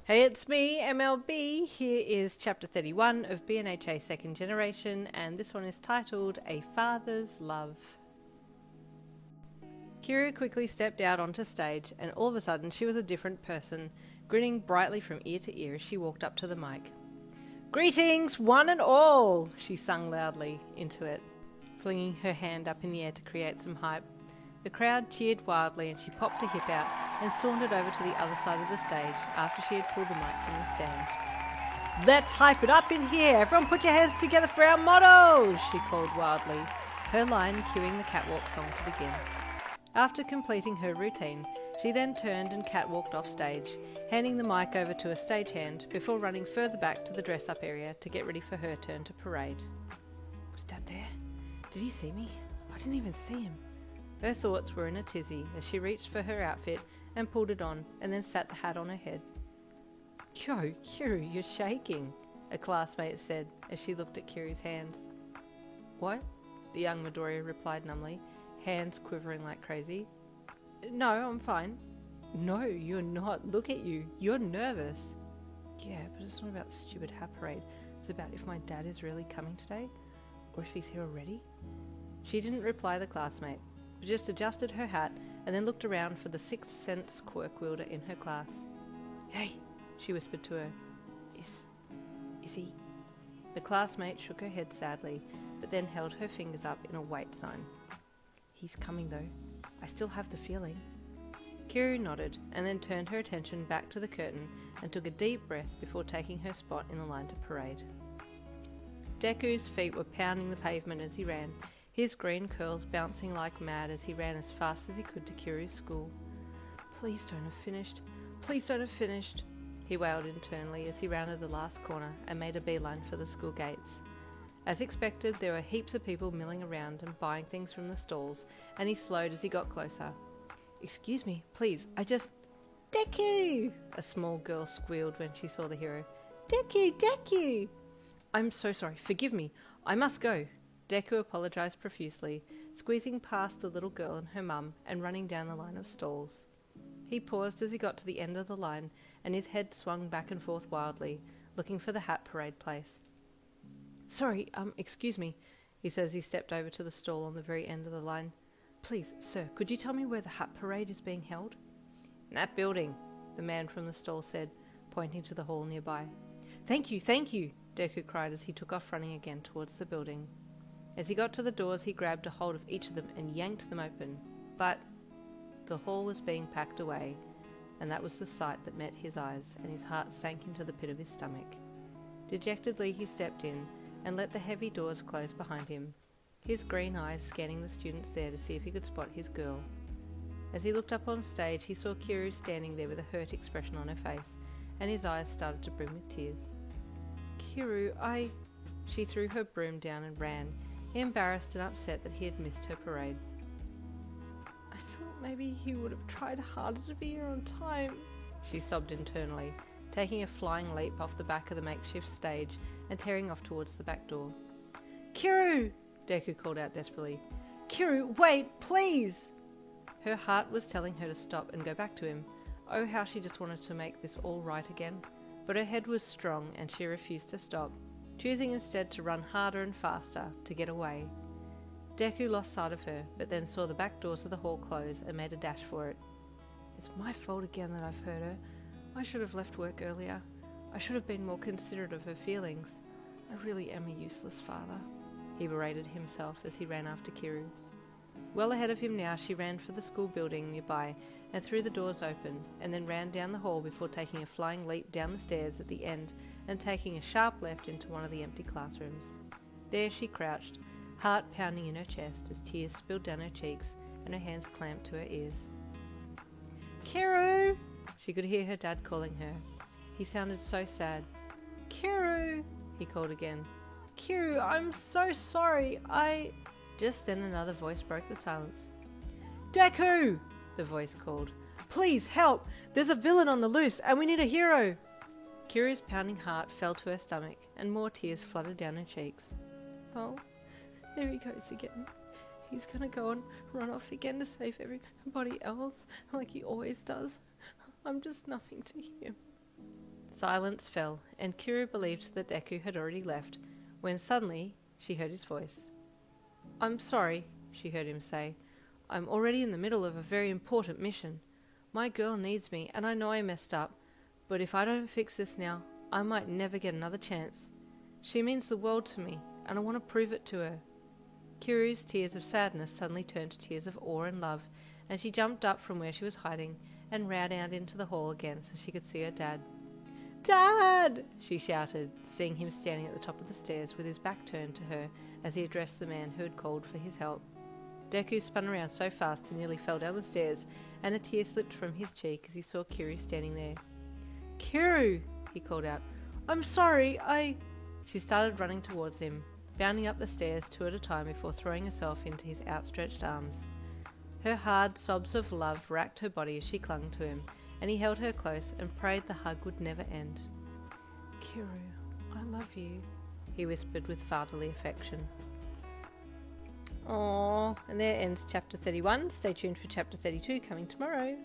Hey, it's me, MLB. Here is chapter 31 of BNHA Second Generation, and this one is titled A Father's Love. Kiru quickly stepped out onto stage, and all of a sudden she was a different person, grinning brightly from ear to ear as she walked up to the mic. "Greetings, one and all!" she sung loudly into it, flinging her hand up in the air to create some hype. The crowd cheered wildly and she popped a hip out and sauntered over to the other side of the stage after she had pulled the mic from the stand. "Let's hype it up in here! Everyone put your hands together for our motto!" she called wildly, her line cueing the catwalk song to begin. After completing her routine, she then turned and catwalked off stage, handing the mic over to a stagehand before running further back to the dress-up area to get ready for her turn to parade. Was Dad there? Did he see me? I didn't even see him. Her thoughts were in a tizzy as she reached for her outfit and pulled it on and then sat the hat on her head. "Yo, Kiru, you're shaking," a classmate said as she looked at Kiru's hands. "What?" the young Midoriya replied numbly, hands quivering like crazy. "No, I'm fine." "No, you're not. Look at you. You're nervous." "Yeah, but it's not about the stupid hat parade. It's about if my dad is really coming today, or if he's here already." She didn't reply the classmate, but just adjusted her hat and then looked around for the sixth sense quirk wielder in her class. "Hey," she whispered to her. Is he? The classmate shook her head sadly, but then held her fingers up in a wait sign. "He's coming though. I still have the feeling." Kiru nodded and then turned her attention back to the curtain and took a deep breath before taking her spot in the line to parade. Deku's feet were pounding the pavement as he ran, his green curls bouncing like mad as he ran as fast as he could to Kiru's school. "Please don't have finished. Please don't have finished," he wailed internally as he rounded the last corner and made a beeline for the school gates. As expected, there were heaps of people milling around and buying things from the stalls, and he slowed as he got closer. "Excuse me, please, Deku!" a small girl squealed when she saw the hero. "Deku, Deku!" "I'm so sorry, forgive me, I must go." Deku apologised profusely, squeezing past the little girl and her mum and running down the line of stalls. He paused as he got to the end of the line and his head swung back and forth wildly, looking for the hat parade place. "Sorry, excuse me," he said as he stepped over to the stall on the very end of the line. "Please, sir, could you tell me where the hat parade is being held?" "In that building," the man from the stall said, pointing to the hall nearby. Thank you, Deku cried as he took off running again towards the building. As he got to the doors, he grabbed a hold of each of them and yanked them open, but the hall was being packed away, and that was the sight that met his eyes, and his heart sank into the pit of his stomach. Dejectedly he stepped in and let the heavy doors close behind him, his green eyes scanning the students there to see if he could spot his girl. As he looked up on stage, he saw Kiru standing there with a hurt expression on her face, and his eyes started to brim with tears. "Kiru, She threw her broom down and ran, embarrassed and upset that he had missed her parade. "I thought maybe he would have tried harder to be here on time," she sobbed internally, taking a flying leap off the back of the makeshift stage and tearing off towards the back door. "Kiru!" Deku called out desperately. "Kiru, wait, please!" Her heart was telling her to stop and go back to him. Oh, how she just wanted to make this all right again. But her head was strong and she refused to stop, choosing instead to run harder and faster to get away. Deku lost sight of her, but then saw the back doors of the hall close and made a dash for it. "It's my fault again that I've hurt her. I should have left work earlier. I should have been more considerate of her feelings. I really am a useless father," he berated himself as he ran after Kiru. Well ahead of him now, she ran for the school building nearby and threw the doors open, and then ran down the hall before taking a flying leap down the stairs at the end and taking a sharp left into one of the empty classrooms. There she crouched, heart pounding in her chest as tears spilled down her cheeks and her hands clamped to her ears. "Kiru!" She could hear her dad calling her. He sounded so sad. "Kiru!" he called again. "Kiru, I'm so sorry, Just then another voice broke the silence. "Deku!" the voice called. "Please help! There's a villain on the loose and we need a hero!" Kiru's pounding heart fell to her stomach and more tears flooded down her cheeks. "Oh, there he goes again. He's gonna go and run off again to save everybody else like he always does. I'm just nothing to him." Silence fell, and Kiru believed that Deku had already left, when suddenly she heard his voice. "I'm sorry," she heard him say. "I'm already in the middle of a very important mission. My girl needs me, and I know I messed up, but if I don't fix this now, I might never get another chance. She means the world to me, and I want to prove it to her." Kiru's tears of sadness suddenly turned to tears of awe and love, and she jumped up from where she was hiding and ran out into the hall again so she could see her dad. "Dad!" she shouted, seeing him standing at the top of the stairs with his back turned to her as he addressed the man who had called for his help. Deku spun around so fast he nearly fell down the stairs, and a tear slipped from his cheek as he saw Kiru standing there. "Kiru!" he called out. "I'm sorry, She started running towards him, bounding up the stairs 2 at a time before throwing herself into his outstretched arms. Her hard sobs of love racked her body as she clung to him, and he held her close and prayed the hug would never end. "Kiru, I love you," he whispered with fatherly affection. Aww, and there ends chapter 31. Stay tuned for chapter 32 coming tomorrow.